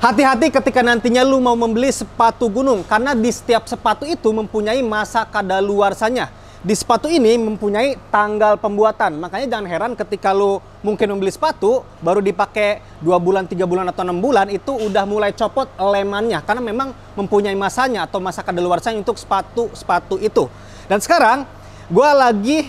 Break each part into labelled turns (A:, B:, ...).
A: Hati-hati ketika nantinya lu mau membeli sepatu gunung, karena di setiap sepatu itu mempunyai masa kadaluarsanya. Di sepatu ini mempunyai tanggal pembuatan. Makanya jangan heran ketika lu mungkin membeli sepatu, baru dipakai 2 bulan, 3 bulan, atau 6 bulan, itu udah mulai copot lemannya. Karena memang mempunyai masanya atau masa kadaluarsanya untuk sepatu itu. Dan sekarang, gue lagi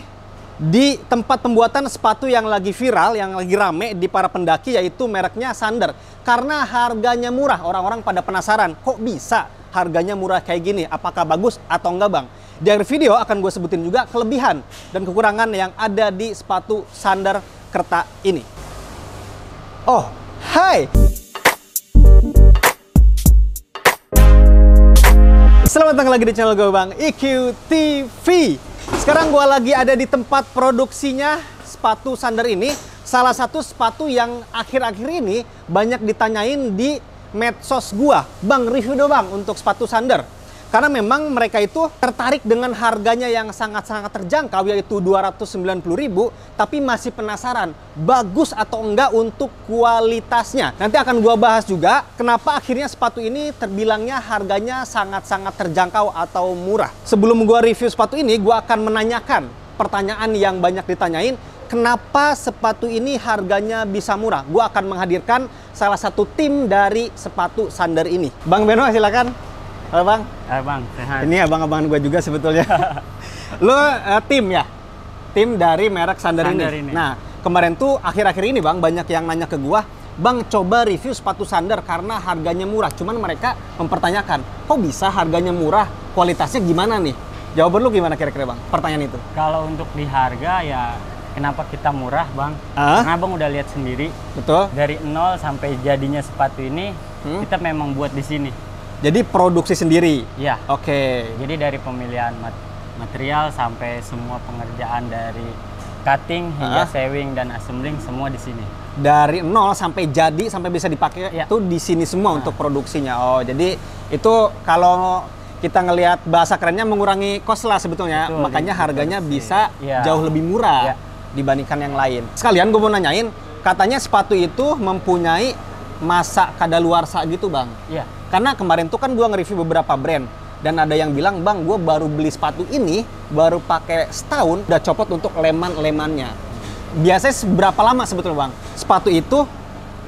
A: di tempat pembuatan sepatu yang lagi viral, yang lagi rame di para pendaki, yaitu mereknya Sander. Karena harganya murah, orang-orang pada penasaran, kok bisa harganya murah kayak gini? Apakah bagus atau enggak, Bang? Di akhir video akan gue sebutin juga kelebihan dan kekurangan yang ada di sepatu Sander Kerta ini. Oh, hai! Selamat datang lagi di channel gue, Bang IQ TV. Sekarang gue lagi ada di tempat produksinya sepatu Sander ini. Salah satu sepatu yang akhir-akhir ini banyak ditanyain di medsos gue. Bang, review dong Bang untuk sepatu Sander. Karena memang mereka itu tertarik dengan harganya yang sangat-sangat terjangkau, yaitu 290.000, tapi masih penasaran bagus atau enggak untuk kualitasnya. Nanti akan gua bahas juga kenapa akhirnya sepatu ini terbilangnya harganya sangat-sangat terjangkau atau murah. Sebelum gua review sepatu ini, gua akan menanyakan pertanyaan yang banyak ditanyain. Kenapa sepatu ini harganya bisa murah? Gua akan menghadirkan salah satu tim dari sepatu Sander ini. Bang Beno, silakan. Halo Bang.
B: Halo Bang, sehat.
A: Ini abang-abangan gue juga sebetulnya. Lo tim ya? Tim dari merek Sander ini. Nah, kemarin tuh akhir-akhir ini Bang, banyak yang nanya ke gue, Bang coba review sepatu Sander karena harganya murah. Cuman mereka mempertanyakan, kok bisa harganya murah, kualitasnya gimana nih? Jawaban lu gimana kira-kira Bang, pertanyaan itu?
B: Kalau untuk di harga ya, kenapa kita murah Bang? Karena Bang udah lihat sendiri. Betul. Dari nol sampai jadinya sepatu ini, kita memang buat di sini.
A: Jadi produksi sendiri?
B: Iya.
A: Oke.
B: Jadi dari pemilihan material sampai semua pengerjaan dari cutting hingga sewing dan assembling semua di sini.
A: Dari nol sampai jadi sampai bisa dipakai itu di sini semua untuk produksinya. Oh, jadi itu kalau kita ngelihat bahasa kerennya mengurangi cost lah sebetulnya. Betul, makanya harganya bisa jauh lebih murah dibandingkan yang lain. Sekalian gue mau nanyain, katanya sepatu itu mempunyai masa kadaluarsa gitu Bang. Iya. Karena kemarin tuh kan gue nge-review beberapa brand dan ada yang bilang, Bang, gue baru beli sepatu ini, baru pakai setahun, udah copot untuk leman-lemannya. Biasanya seberapa lama sebetulnya Bang? Sepatu itu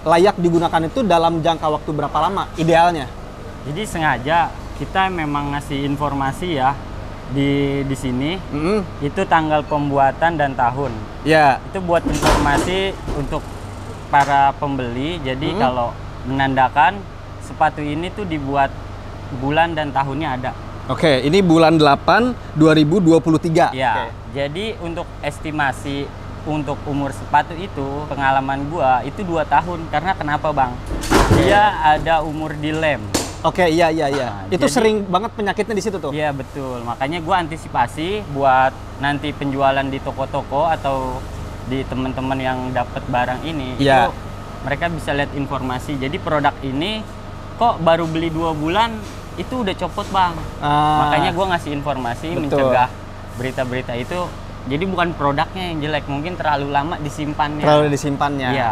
A: layak digunakan itu dalam jangka waktu berapa lama idealnya?
B: Jadi sengaja kita memang ngasih informasi ya di sini, itu tanggal pembuatan dan tahun. Ya. Itu buat informasi untuk para pembeli, jadi kalau menandakan sepatu ini tuh dibuat bulan dan tahunnya ada. Oke, ini bulan 8 2023. Ya. Jadi untuk estimasi untuk umur sepatu itu, pengalaman gua itu 2 tahun. Karena kenapa Bang? Dia ada umur di lem.
A: Oke, iya. Nah, itu jadi, sering banget penyakitnya di situ tuh.
B: Iya, betul. Makanya gua antisipasi buat nanti penjualan di toko-toko atau di teman-teman yang dapat barang ini, itu mereka bisa lihat informasi. Jadi produk ini kok baru beli 2 bulan itu udah copot Bang. Makanya gue ngasih informasi, mencegah berita-berita itu. Jadi bukan produknya yang jelek, mungkin terlalu lama disimpannya.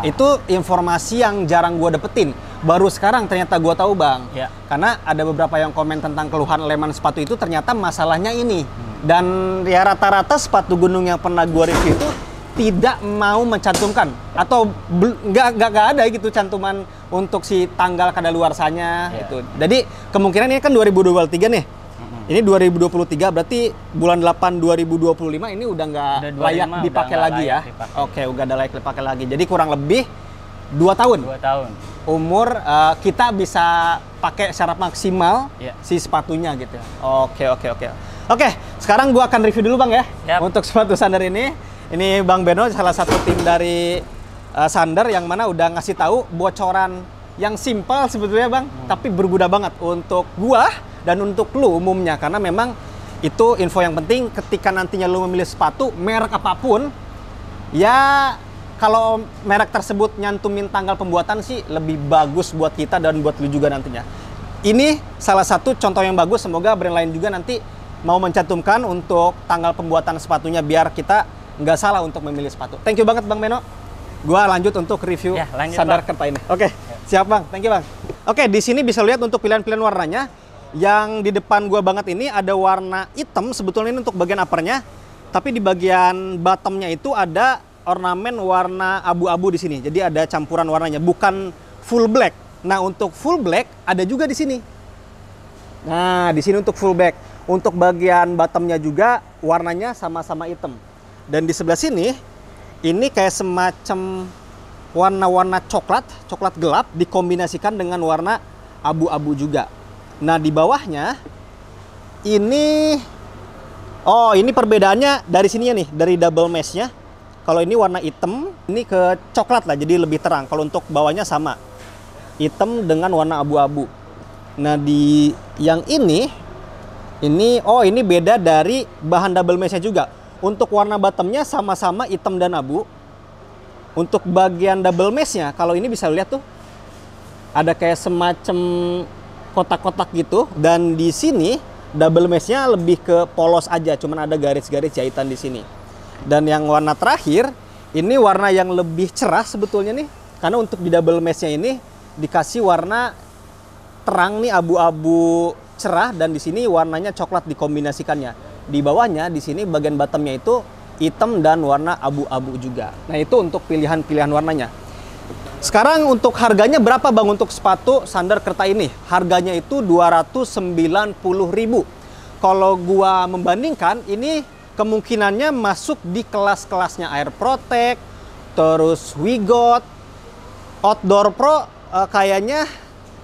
B: Itu informasi yang jarang gue dapetin. Baru sekarang ternyata gue tahu Bang. Karena ada beberapa yang komen tentang keluhan leman sepatu itu, ternyata masalahnya ini. Dan ya rata-rata sepatu gunung yang pernah gue review itu tidak mau mencantumkan atau nggak ada gitu cantuman untuk si tanggal kadaluarsanya itu. Jadi kemungkinan ini kan 2023 nih. Ini 2023 berarti bulan 8 2025 ini udah nggak layak dipakai lagi ya. Oke, udah ada layak dipakai lagi. Jadi kurang lebih 2 tahun. 2 tahun. Umur kita bisa pakai secara maksimal si sepatunya gitu. Oke, sekarang gua akan review dulu Bang ya. Untuk sepatu Sander ini. Ini Bang Beno, salah satu tim dari Sander yang mana udah ngasih tahu bocoran yang simpel sebetulnya Bang, tapi berguna banget untuk gua dan untuk lu umumnya, karena memang itu info yang penting ketika nantinya lu memilih sepatu merek apapun. Ya kalau merek tersebut nyantumin tanggal pembuatan sih lebih bagus buat kita dan buat lu juga nantinya. Ini salah satu contoh yang bagus, semoga brand lain juga nanti mau mencantumkan untuk tanggal pembuatan sepatunya biar kita nggak salah untuk memilih sepatu. Thank you banget Bang Beno. Gua lanjut untuk review Sander Kerta ini. Oke, siap Bang. Thank you Bang.
A: Oke, di sini bisa lihat untuk pilihan-pilihan warnanya. Yang di depan gua banget ini ada warna hitam, sebetulnya ini untuk bagian uppernya. Tapi di bagian bottomnya itu ada ornamen warna abu-abu di sini. Jadi ada campuran warnanya, bukan full black. Nah, untuk full black ada juga di sini. Nah, di sini untuk full black. Untuk bagian bottomnya juga warnanya sama-sama hitam. Dan di sebelah sini, ini kayak semacam warna-warna coklat gelap dikombinasikan dengan warna abu-abu juga. Nah, di bawahnya ini, oh ini perbedaannya dari sininya nih, dari double meshnya. Kalau ini warna hitam, ini ke coklat lah, jadi lebih terang. Kalau untuk bawahnya sama, hitam dengan warna abu-abu. Nah, di yang ini beda dari bahan double meshnya juga. Untuk warna bottomnya sama-sama hitam dan abu. Untuk bagian double meshnya, kalau ini bisa lihat tuh, ada kayak semacam kotak-kotak gitu. Dan di sini double meshnya lebih ke polos aja, cuman ada garis-garis jahitan di sini. Dan yang warna terakhir, ini warna yang lebih cerah sebetulnya nih. Karena untuk di double meshnya ini dikasih warna terang nih, abu-abu cerah, dan di sini warnanya coklat dikombinasikannya. Di bawahnya di sini bagian bottomnya itu hitam dan warna abu-abu juga. Nah, itu untuk pilihan-pilihan warnanya. Sekarang untuk harganya berapa Bang untuk sepatu sandar Kerta ini? Harganya itu 290.000. Kalau gua membandingkan, ini kemungkinannya masuk di kelas-kelasnya Air Protect, terus Wigot, Outdoor Pro, kayaknya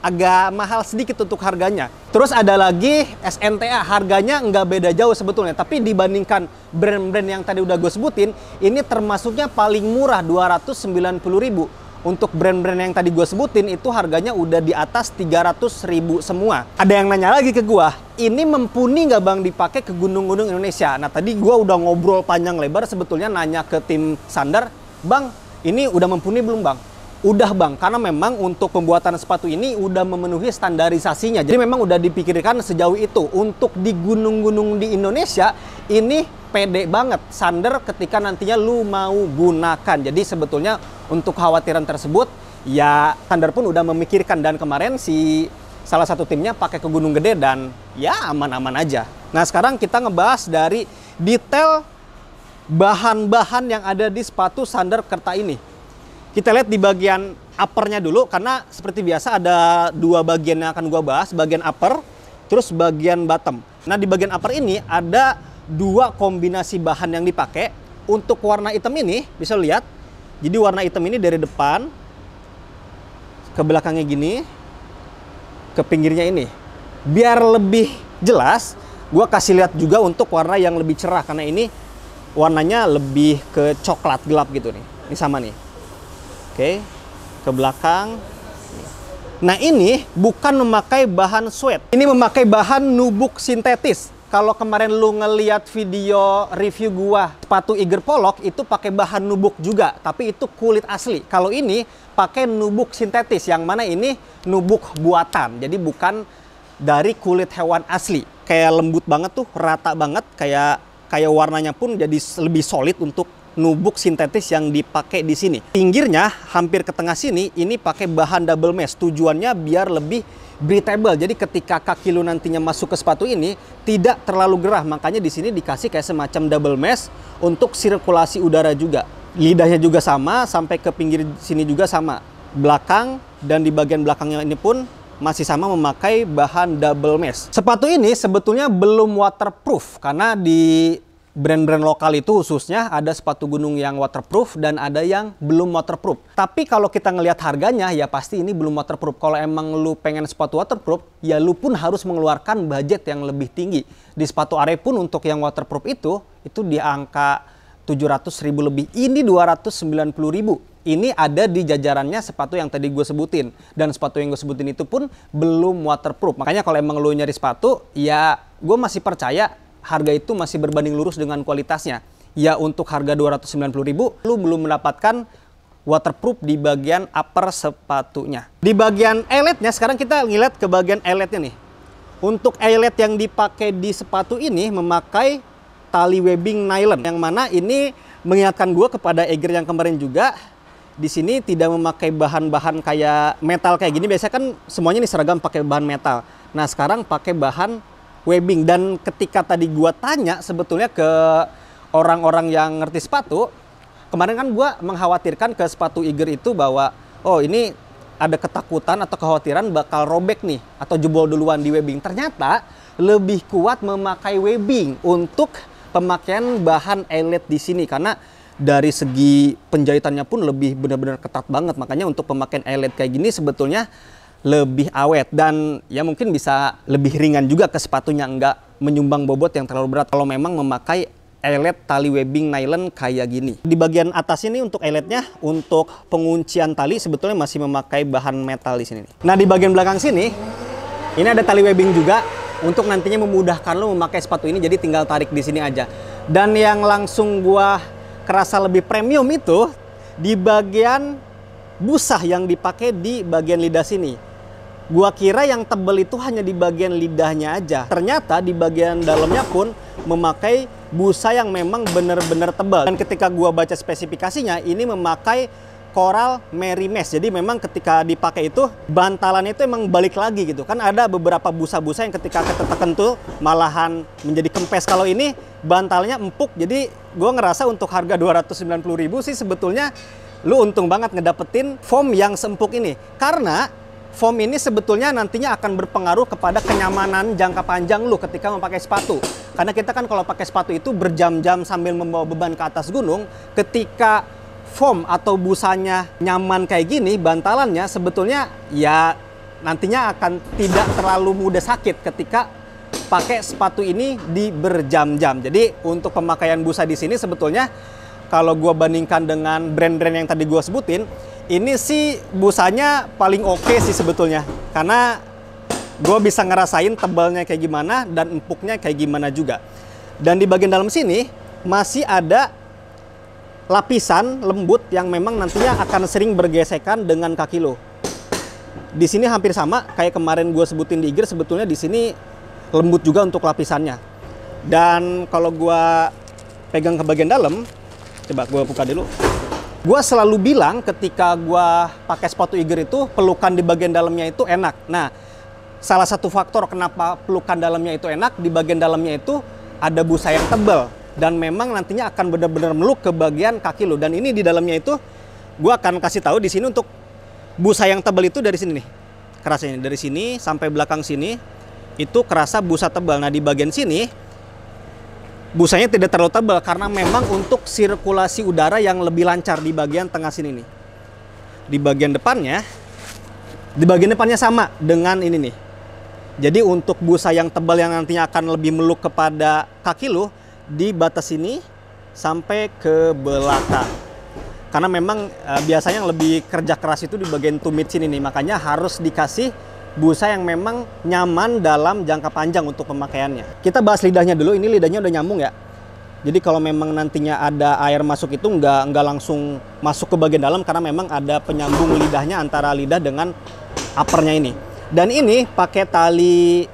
A: agak mahal sedikit untuk harganya. Terus ada lagi SNTA, harganya nggak beda jauh sebetulnya. Tapi dibandingkan brand-brand yang tadi udah gue sebutin, ini termasuknya paling murah, 290.000. Untuk brand-brand yang tadi gue sebutin, itu harganya udah di atas 300.000 semua. Ada yang nanya lagi ke gue, ini mumpuni nggak Bang dipakai ke gunung-gunung Indonesia? Nah, tadi gue udah ngobrol panjang lebar sebetulnya nanya ke tim Sandar, Bang, ini udah mumpuni belum Bang? Udah Bang, karena memang untuk pembuatan sepatu ini udah memenuhi standarisasinya. Jadi memang udah dipikirkan sejauh itu. Untuk di gunung-gunung di Indonesia, ini pede banget Sandar ketika nantinya lu mau gunakan. Jadi sebetulnya untuk kekhawatiran tersebut, ya Sandar pun udah memikirkan. Dan kemarin salah satu timnya pakai ke Gunung Gede dan ya aman-aman aja. Nah, sekarang kita ngebahas dari detail bahan-bahan yang ada di sepatu Sandar Kerta ini. Kita lihat di bagian uppernya dulu, karena seperti biasa ada dua bagian yang akan gua bahas, bagian upper, terus bagian bottom. Nah, di bagian upper ini ada dua kombinasi bahan yang dipakai. Untuk warna hitam ini, bisa lihat, jadi warna hitam ini dari depan, ke belakangnya gini, ke pinggirnya ini. Biar lebih jelas, gua kasih lihat juga untuk warna yang lebih cerah, karena ini warnanya lebih ke coklat gelap gitu nih. Ini sama nih. Oke, ke belakang. Nah, ini bukan memakai bahan suede. Ini memakai bahan nubuk sintetis. Kalau kemarin lu ngeliat video review gua sepatu Eiger Pollock, itu pakai bahan nubuk juga, tapi itu kulit asli. Kalau ini pakai nubuk sintetis, yang mana ini nubuk buatan. Jadi bukan dari kulit hewan asli. Kayak lembut banget tuh, rata banget, kayak warnanya pun jadi lebih solid untuk nubuk sintetis yang dipakai di sini. Pinggirnya hampir ke tengah sini ini pakai bahan double mesh. Tujuannya biar lebih breathable. Jadi ketika kaki lu nantinya masuk ke sepatu ini tidak terlalu gerah. Makanya di sini dikasih kayak semacam double mesh untuk sirkulasi udara juga. Lidahnya juga sama, sampai ke pinggir sini juga sama. Belakang dan di bagian belakangnya ini pun masih sama memakai bahan double mesh. Sepatu ini sebetulnya belum waterproof karena di brand-brand lokal itu khususnya ada sepatu gunung yang waterproof dan ada yang belum waterproof. Tapi kalau kita ngelihat harganya, ya pasti ini belum waterproof. Kalau emang lu pengen sepatu waterproof, ya lu pun harus mengeluarkan budget yang lebih tinggi. Di sepatu Are pun untuk yang waterproof itu di angka 700.000 lebih. Ini 290.000. Ini ada di jajarannya sepatu yang tadi gue sebutin. Dan sepatu yang gue sebutin itu pun belum waterproof. Makanya kalau emang lu nyari sepatu, ya gue masih percaya harga itu masih berbanding lurus dengan kualitasnya. Ya untuk harga 290.000, lu belum mendapatkan waterproof di bagian upper sepatunya. Di bagian eyeletnya, sekarang kita ngeliat ke bagian eyeletnya nih. Untuk eyelet yang dipakai di sepatu ini memakai tali webbing nylon. Yang mana ini mengingatkan gue kepada Eiger yang kemarin juga. di sini tidak memakai bahan-bahan kayak metal kayak gini. Biasanya kan semuanya nih seragam pakai bahan metal. Nah, sekarang pakai bahan webbing. Dan ketika tadi gua tanya sebetulnya ke orang-orang yang ngerti sepatu, kemarin kan gua mengkhawatirkan ke sepatu Eiger itu bahwa oh ini ada ketakutan atau kekhawatiran bakal robek nih atau jebol duluan di webbing. Ternyata lebih kuat memakai webbing untuk pemakaian bahan eyelet di sini, karena dari segi penjahitannya pun lebih benar-benar ketat banget. Makanya untuk pemakaian eyelet kayak gini sebetulnya lebih awet dan ya mungkin bisa lebih ringan juga ke sepatunya, nggak menyumbang bobot yang terlalu berat kalau memang memakai eyelet tali webbing nylon kayak gini. Di bagian atas ini untuk eyeletnya, untuk penguncian tali sebetulnya masih memakai bahan metal di sini. Nah, di bagian belakang sini ini ada tali webbing juga untuk nantinya memudahkan lo memakai sepatu ini, jadi tinggal tarik di sini aja. Dan yang langsung gua kerasa lebih premium itu di bagian busa yang dipakai di bagian lidah sini. Gua kira yang tebel itu hanya di bagian lidahnya aja. Ternyata di bagian dalamnya pun memakai busa yang memang benar-benar tebal. Dan ketika gua baca spesifikasinya, ini memakai Coral Merry Mesh. Jadi memang ketika dipakai itu bantalannya itu emang balik lagi gitu. Kan ada beberapa busa-busa yang ketika ketekan tuh malahan menjadi kempes. Kalau ini bantalnya empuk. Jadi gue ngerasa untuk harga 290.000 sih sebetulnya lu untung banget ngedapetin foam yang seempuk ini. Karena foam ini sebetulnya nantinya akan berpengaruh kepada kenyamanan jangka panjang lu ketika memakai sepatu. Karena kita kan kalau pakai sepatu itu berjam-jam sambil membawa beban ke atas gunung, ketika foam atau busanya nyaman kayak gini, bantalannya sebetulnya ya nantinya akan tidak terlalu mudah sakit ketika pakai sepatu ini di berjam-jam. Jadi untuk pemakaian busa di sini sebetulnya kalau gue bandingkan dengan brand-brand yang tadi gue sebutin, ini sih busanya paling oke sih sebetulnya. Karena gue bisa ngerasain tebalnya kayak gimana dan empuknya kayak gimana juga. Dan di bagian dalam sini masih ada lapisan lembut yang memang nantinya akan sering bergesekan dengan kaki lo. Di sini hampir sama kayak kemarin gue sebutin di Eiger, sebetulnya di sini lembut juga untuk lapisannya. Dan kalau gue pegang ke bagian dalam, coba gue buka dulu. Gue selalu bilang ketika gue pakai sepatu Eiger itu pelukan di bagian dalamnya itu enak. Nah, salah satu faktor kenapa pelukan dalamnya itu enak, di bagian dalamnya itu ada busa yang tebal. Dan memang nantinya akan benar-benar meluk ke bagian kaki lo. Dan ini di dalamnya itu gue akan kasih tahu di sini untuk busa yang tebal itu dari sini nih. Kerasnya dari sini sampai belakang sini itu kerasa busa tebal. Nah, di bagian sini busanya tidak terlalu tebal karena memang untuk sirkulasi udara yang lebih lancar di bagian tengah sini nih. Di bagian depannya sama dengan ini nih. Jadi untuk busa yang tebal yang nantinya akan lebih meluk kepada kaki lo, di batas sini sampai ke belakang. Karena memang biasanya yang lebih kerja keras itu di bagian tumit sini nih. Makanya harus dikasih busa yang memang nyaman dalam jangka panjang untuk pemakaiannya. Kita bahas lidahnya dulu. Ini lidahnya udah nyambung ya. Jadi kalau memang nantinya ada air masuk itu nggak langsung masuk ke bagian dalam, karena memang ada penyambung lidahnya antara lidah dengan uppernya ini. Dan ini pakai tali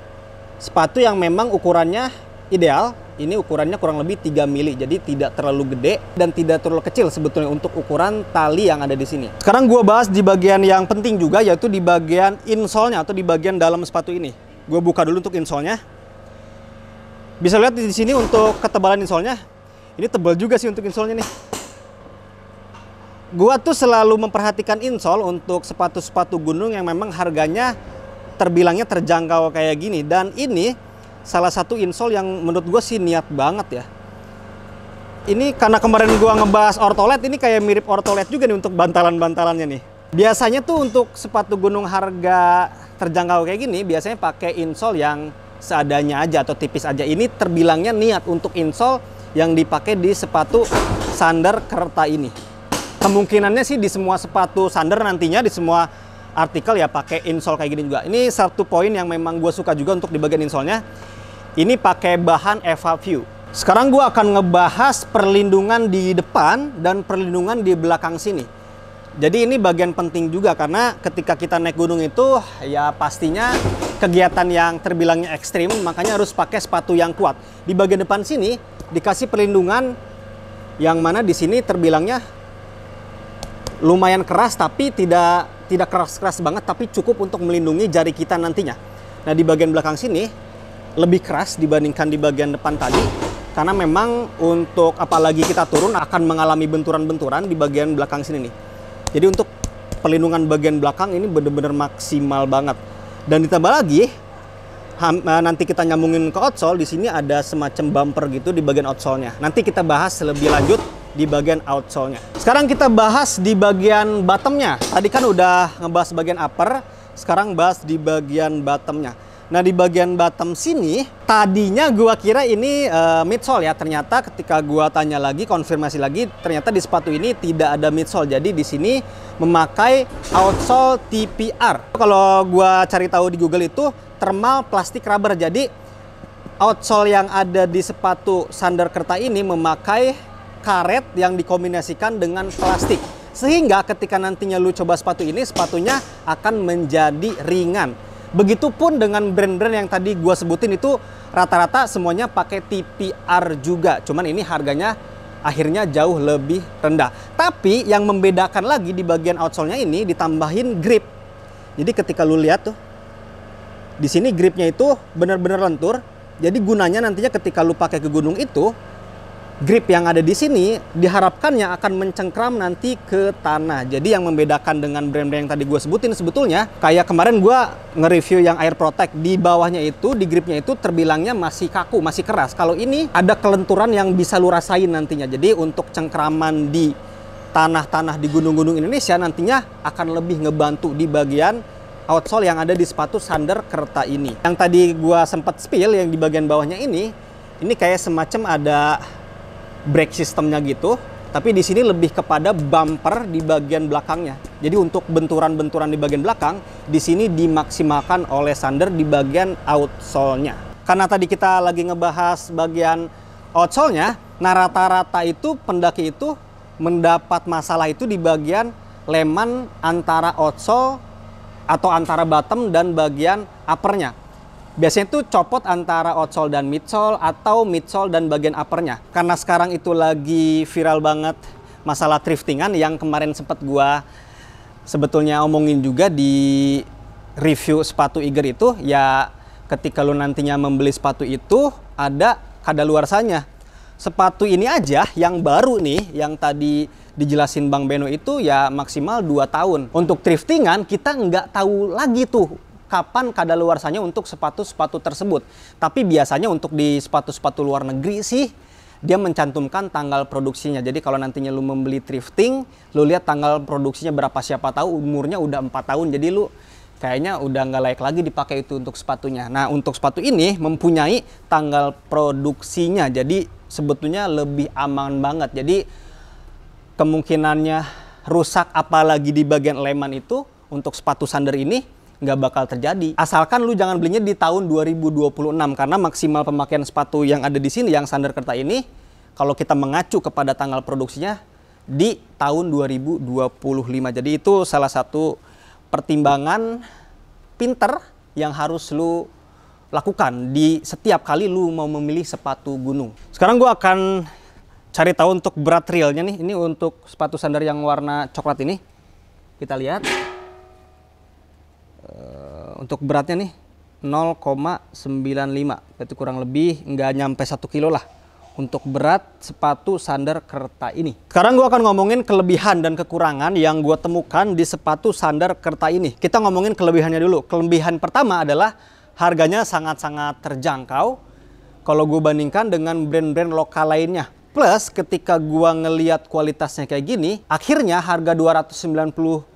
A: sepatu yang memang ukurannya ideal. Ini ukurannya kurang lebih 3 mili, jadi tidak terlalu gede dan tidak terlalu kecil sebetulnya untuk ukuran tali yang ada di sini. Sekarang gue bahas di bagian yang penting juga, yaitu di bagian insole-nya atau di bagian dalam sepatu ini. Gue buka dulu untuk insole-nya. Bisa lihat di sini untuk ketebalan insole-nya. Ini tebal juga sih untuk insole-nya nih. Gue tuh selalu memperhatikan insole untuk sepatu-sepatu gunung yang memang harganya terbilangnya terjangkau kayak gini. Dan ini salah satu insole yang menurut gue sih niat banget ya. Ini karena kemarin gue ngebahas ortolet, ini kayak mirip ortolet juga nih untuk bantalan-bantalannya nih. Biasanya tuh untuk sepatu gunung harga terjangkau kayak gini, biasanya pakai insole yang seadanya aja atau tipis aja. Ini terbilangnya niat untuk insole yang dipakai di sepatu Sander Kerta ini. Kemungkinannya sih di semua sepatu Sander nantinya, di semua artikel ya pakai insole kayak gini juga. Ini satu poin yang memang gue suka juga untuk di bagian insole-nya. Ini pakai bahan EvaView. Sekarang gue akan ngebahas perlindungan di depan dan perlindungan di belakang sini. Jadi ini bagian penting juga karena ketika kita naik gunung itu ya pastinya kegiatan yang terbilangnya ekstrim, makanya harus pakai sepatu yang kuat. Di bagian depan sini dikasih perlindungan yang mana di sini terbilangnya lumayan keras tapi tidak keras-keras banget, tapi cukup untuk melindungi jari kita nantinya. Nah, di bagian belakang sini lebih keras dibandingkan di bagian depan tadi, karena memang untuk apalagi kita turun akan mengalami benturan-benturan di bagian belakang sini nih. Jadi untuk perlindungan bagian belakang ini benar-benar maksimal banget. Dan ditambah lagi nanti kita nyambungin ke outsole, di sini ada semacam bumper gitu di bagian outsole-nya. Nanti kita bahas lebih lanjut di bagian outsole-nya. Sekarang kita bahas di bagian bottom-nya. Tadi kan udah ngebahas bagian upper, sekarang bahas di bagian bottom-nya. Nah, di bagian bottom sini tadinya gua kira ini midsole ya. Ternyata ketika gua tanya lagi, konfirmasi lagi, ternyata di sepatu ini tidak ada midsole. Jadi di sini memakai outsole TPR. Kalau gua cari tahu di Google itu thermal plastic rubber. Jadi outsole yang ada di sepatu Thunder Kerta ini memakai karet yang dikombinasikan dengan plastik. Sehingga ketika nantinya lu coba sepatu ini, sepatunya akan menjadi ringan. Begitupun dengan brand-brand yang tadi gua sebutin itu rata-rata semuanya pakai TPR juga. Cuman ini harganya akhirnya jauh lebih rendah. Tapi yang membedakan lagi di bagian outsole-nya ini ditambahin grip. Jadi ketika lu lihat tuh, di sini gripnya itu benar-benar lentur. Jadi gunanya nantinya ketika lu pakai ke gunung itu, grip yang ada di sini diharapkannya akan mencengkram nanti ke tanah. Jadi yang membedakan dengan brand-brand yang tadi gue sebutin sebetulnya, kayak kemarin gue nge-review yang Air Protect, di bawahnya itu, di gripnya itu terbilangnya masih kaku, masih keras. Kalau ini ada kelenturan yang bisa lu rasain nantinya. Jadi untuk cengkraman di tanah-tanah di gunung-gunung Indonesia nantinya akan lebih ngebantu di bagian outsole yang ada di sepatu Thunder Kerta ini. Yang tadi gue sempat spill yang di bagian bawahnya ini kayak semacam ada brake sistemnya gitu, tapi di sini lebih kepada bumper di bagian belakangnya. Jadi untuk benturan-benturan di bagian belakang, di sini dimaksimalkan oleh Thunder di bagian outsole-nya. Karena tadi kita lagi ngebahas bagian outsole-nya, nah rata-rata itu pendaki itu mendapat masalah itu di bagian leman antara outsole atau antara bottom dan bagian uppernya. Biasanya itu copot antara outsole dan midsole atau midsole dan bagian uppernya. Karena sekarang itu lagi viral banget masalah thriftingan yang kemarin sempat gua sebetulnya omongin juga di review sepatu Eiger itu, ya ketika lu nantinya membeli sepatu itu ada kadaluarsanya. Sepatu ini aja yang baru nih, yang tadi dijelasin Bang Beno itu ya maksimal 2 tahun. Untuk thriftingan kita nggak tahu lagi tuh kapan kadaluarsanya untuk sepatu-sepatu tersebut. Tapi biasanya untuk di sepatu-sepatu luar negeri sih dia mencantumkan tanggal produksinya. Jadi kalau nantinya lu membeli thrifting, lu lihat tanggal produksinya berapa, siapa tahu umurnya udah 4 tahun. Jadi lu kayaknya udah nggak layak lagi dipakai itu untuk sepatunya. Nah, untuk sepatu ini mempunyai tanggal produksinya. Jadi sebetulnya lebih aman banget. Jadi kemungkinannya rusak apalagi di bagian leman itu untuk sepatu Thunder ini nggak bakal terjadi. Asalkan lu jangan belinya di tahun 2026, karena maksimal pemakaian sepatu yang ada di sini yang Thunder Kerta ini kalau kita mengacu kepada tanggal produksinya di tahun 2025. Jadi itu salah satu pertimbangan pinter yang harus lu lakukan di setiap kali lu mau memilih sepatu gunung. Sekarang gua akan cari tahu untuk berat realnya nih. Ini untuk sepatu Thunder yang warna coklat ini. Kita lihat. Untuk beratnya nih 0,95, berarti kurang lebih nggak nyampe 1 kilo lah untuk berat sepatu Thunder Kerta ini. Sekarang gue akan ngomongin kelebihan dan kekurangan yang gue temukan di sepatu Thunder Kerta ini. Kita ngomongin kelebihannya dulu. Kelebihan pertama adalah harganya sangat-sangat terjangkau kalau gue bandingkan dengan brand-brand lokal lainnya. Plus ketika gue ngeliat kualitasnya kayak gini, akhirnya harga 290.000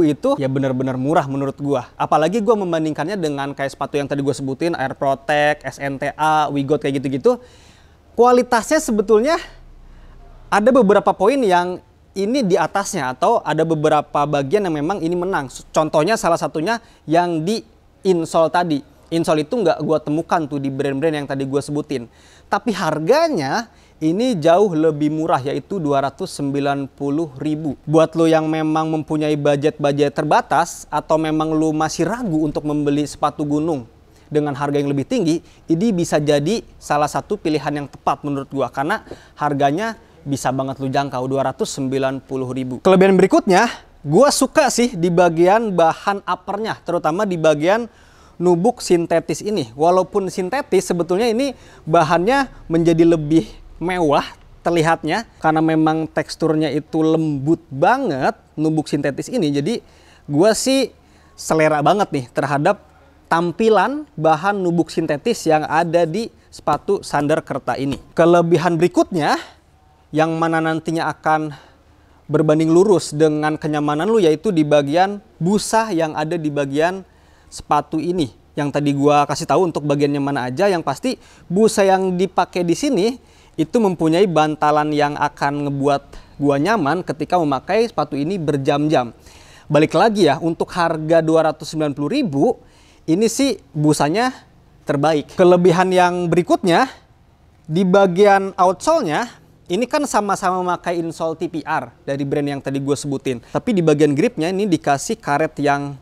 A: itu ya benar-benar murah menurut gua. Apalagi gua membandingkannya dengan kayak sepatu yang tadi gua sebutin, Air Protect, SNTA, Wigot kayak gitu-gitu. Kualitasnya sebetulnya ada beberapa poin yang ini di atasnya, atau ada beberapa bagian yang memang ini menang. Contohnya salah satunya yang di insole tadi. Insole itu nggak gua temukan tuh di brand-brand yang tadi gua sebutin. Tapi harganya ini jauh lebih murah, yaitu 290.000. Buat lo yang memang mempunyai budget terbatas atau memang lo masih ragu untuk membeli sepatu gunung dengan harga yang lebih tinggi, ini bisa jadi salah satu pilihan yang tepat menurut gua, karena harganya bisa banget lu jangkau 290.000. Kelebihan berikutnya, gua suka sih di bagian bahan uppernya, terutama di bagian nubuk sintetis ini. Walaupun sintetis, sebetulnya ini bahannya menjadi lebih mewah terlihatnya karena memang teksturnya itu lembut banget nubuk sintetis ini. Jadi gua sih selera banget nih terhadap tampilan bahan nubuk sintetis yang ada di sepatu Thunder Kerta ini. Kelebihan berikutnya yang mana nantinya akan berbanding lurus dengan kenyamanan lu, yaitu di bagian busa yang ada di bagian sepatu ini. Yang tadi gua kasih tahu untuk bagiannya mana aja, yang pasti busa yang dipakai di sini itu mempunyai bantalan yang akan ngebuat gua nyaman ketika memakai sepatu ini berjam-jam. Balik lagi ya, untuk harga 290.000 ini sih busanya terbaik. Kelebihan yang berikutnya di bagian outsole-nya ini kan sama-sama memakai insole TPR dari brand yang tadi gue sebutin. Tapi di bagian gripnya ini dikasih karet yang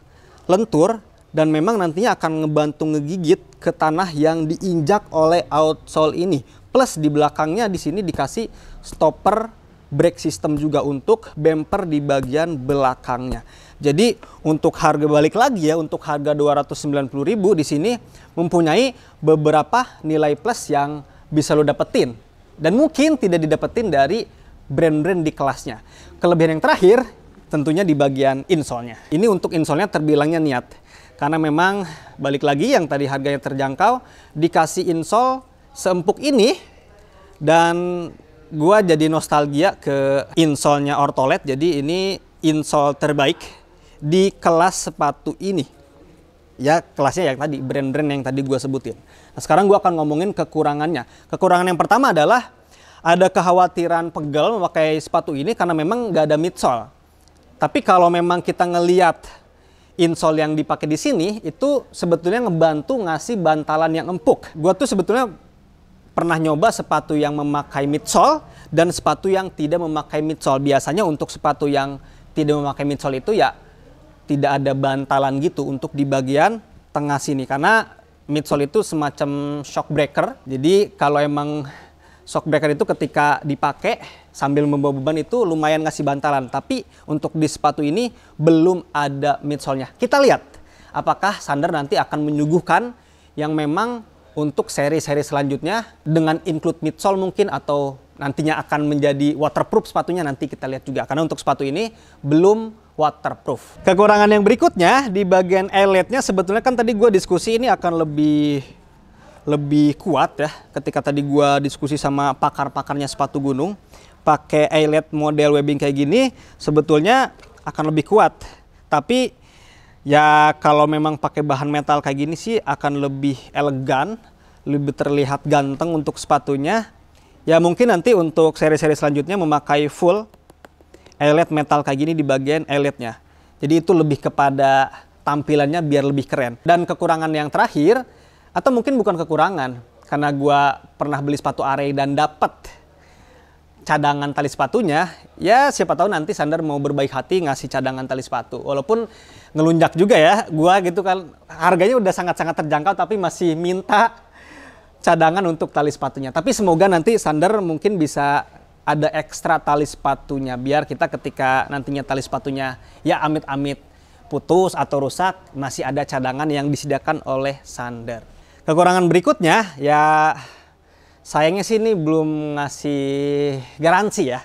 A: lentur dan memang nantinya akan ngebantu ngegigit ke tanah yang diinjak oleh outsole ini. Plus di belakangnya di sini dikasih stopper brake system juga untuk bumper di bagian belakangnya. Jadi untuk harga, balik lagi ya, untuk harga 290.000 di sini mempunyai beberapa nilai plus yang bisa lo dapetin dan mungkin tidak didapetin dari brand-brand di kelasnya. Kelebihan yang terakhir tentunya di bagian insole-nya. Ini untuk insole-nya terbilangnya niat karena memang balik lagi yang tadi harganya terjangkau, dikasih insole seempuk ini dan gua jadi nostalgia ke insole-nya Ortholet. Jadi ini insole terbaik di kelas sepatu ini. Ya kelasnya yang tadi, brand-brand yang tadi gua sebutin. Nah sekarang gua akan ngomongin kekurangannya. Kekurangan yang pertama adalah ada kekhawatiran pegel memakai sepatu ini karena memang nggak ada midsole. Tapi kalau memang kita ngeliat insole yang dipakai di sini, itu sebetulnya ngebantu ngasih bantalan yang empuk. Gua tuh sebetulnya pernah nyoba sepatu yang memakai midsole dan sepatu yang tidak memakai midsole. Biasanya untuk sepatu yang tidak memakai midsole itu ya tidak ada bantalan gitu untuk di bagian tengah sini. Karena midsole itu semacam shock breaker. Jadi kalau emang shock breaker itu ketika dipakai sambil membawa beban itu lumayan ngasih bantalan. Tapi untuk di sepatu ini belum ada midsole-nya. Kita lihat apakah Thunder nanti akan menyuguhkan yang memang untuk seri-seri selanjutnya dengan include midsole mungkin, atau nantinya akan menjadi waterproof sepatunya, nanti kita lihat juga. Karena untuk sepatu ini belum waterproof. Kekurangan yang berikutnya di bagian eyelet-nya, sebetulnya kan tadi gue diskusi ini akan lebih kuat ya. Ketika tadi gue diskusi sama pakar-pakarnya sepatu gunung, pakai eyelet model webbing kayak gini sebetulnya akan lebih kuat. Tapi ya kalau memang pakai bahan metal kayak gini sih akan lebih elegan, lebih terlihat ganteng untuk sepatunya. Ya mungkin nanti untuk seri-seri selanjutnya memakai full eyelet metal kayak gini di bagian eyeletnya. Jadi itu lebih kepada tampilannya biar lebih keren. Dan kekurangan yang terakhir, atau mungkin bukan kekurangan, karena gua pernah beli sepatu Arey dan dapat cadangan tali sepatunya, ya siapa tahu nanti Thunder mau berbaik hati ngasih cadangan tali sepatu. Walaupun ngelunjak juga ya, gua gitu kan, harganya udah sangat-sangat terjangkau tapi masih minta cadangan untuk tali sepatunya. Tapi semoga nanti Thunder mungkin bisa ada ekstra tali sepatunya, biar kita ketika nantinya tali sepatunya ya amit-amit putus atau rusak, masih ada cadangan yang disediakan oleh Thunder. Kekurangan berikutnya ya, sayangnya sih ini belum ngasih garansi ya.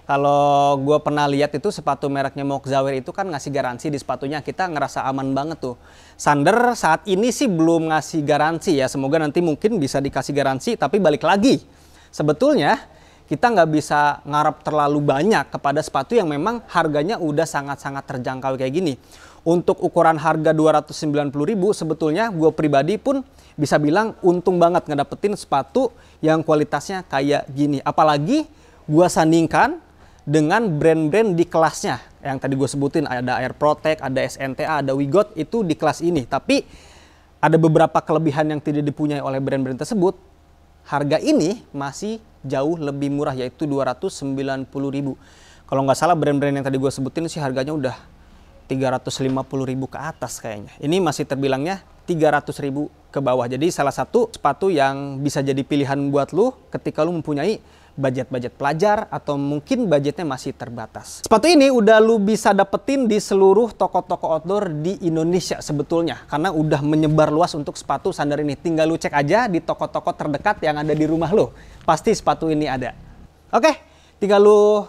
A: Kalau gue pernah lihat itu sepatu mereknya Moxawear itu kan ngasih garansi di sepatunya, kita ngerasa aman banget tuh. Thunder saat ini sih belum ngasih garansi ya, semoga nanti mungkin bisa dikasih garansi. Tapi balik lagi, sebetulnya kita nggak bisa ngarap terlalu banyak kepada sepatu yang memang harganya udah sangat-sangat terjangkau kayak gini. Untuk ukuran harga 290.000 sebetulnya gue pribadi pun bisa bilang untung banget ngedapetin sepatu yang kualitasnya kayak gini. Apalagi gue sandingkan dengan brand-brand di kelasnya. Yang tadi gue sebutin ada Air Protect, ada SNTA, ada Wigot, itu di kelas ini. Tapi ada beberapa kelebihan yang tidak dipunyai oleh brand-brand tersebut. Harga ini masih jauh lebih murah, yaitu 290.000. Kalau nggak salah brand-brand yang tadi gue sebutin sih harganya udah 350.000 ke atas kayaknya. Ini masih terbilangnya 300.000 ke bawah. Jadi salah satu sepatu yang bisa jadi pilihan buat lu ketika lu mempunyai budget pelajar atau mungkin budgetnya masih terbatas. Sepatu ini udah lu bisa dapetin di seluruh toko-toko outdoor di Indonesia sebetulnya, karena udah menyebar luas untuk sepatu sandar ini. Tinggal lu cek aja di toko-toko terdekat yang ada di rumah lu, pasti sepatu ini ada. Oke, tinggal lu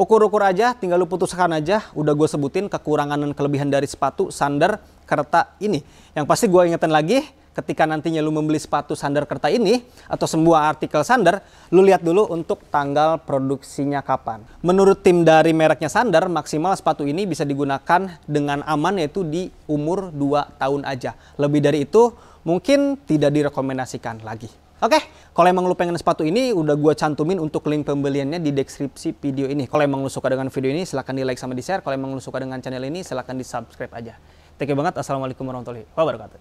A: ukur-ukur aja, tinggal lu putuskan aja. Udah gue sebutin kekurangan dan kelebihan dari sepatu sandar Kerta ini. Yang pasti gue ingetin lagi, ketika nantinya lu membeli sepatu sandar Kerta ini atau semua artikel sandar, lu lihat dulu untuk tanggal produksinya kapan. Menurut tim dari mereknya Sandar, maksimal sepatu ini bisa digunakan dengan aman yaitu di umur 2 tahun aja. Lebih dari itu mungkin tidak direkomendasikan lagi. Oke, kalau emang lu pengen sepatu ini, udah gua cantumin untuk link pembeliannya di deskripsi video ini. Kalau emang lu suka dengan video ini, silahkan di like sama di share. Kalau emang lu suka dengan channel ini, silahkan di subscribe aja. Thank you banget. Assalamualaikum warahmatullahi wabarakatuh.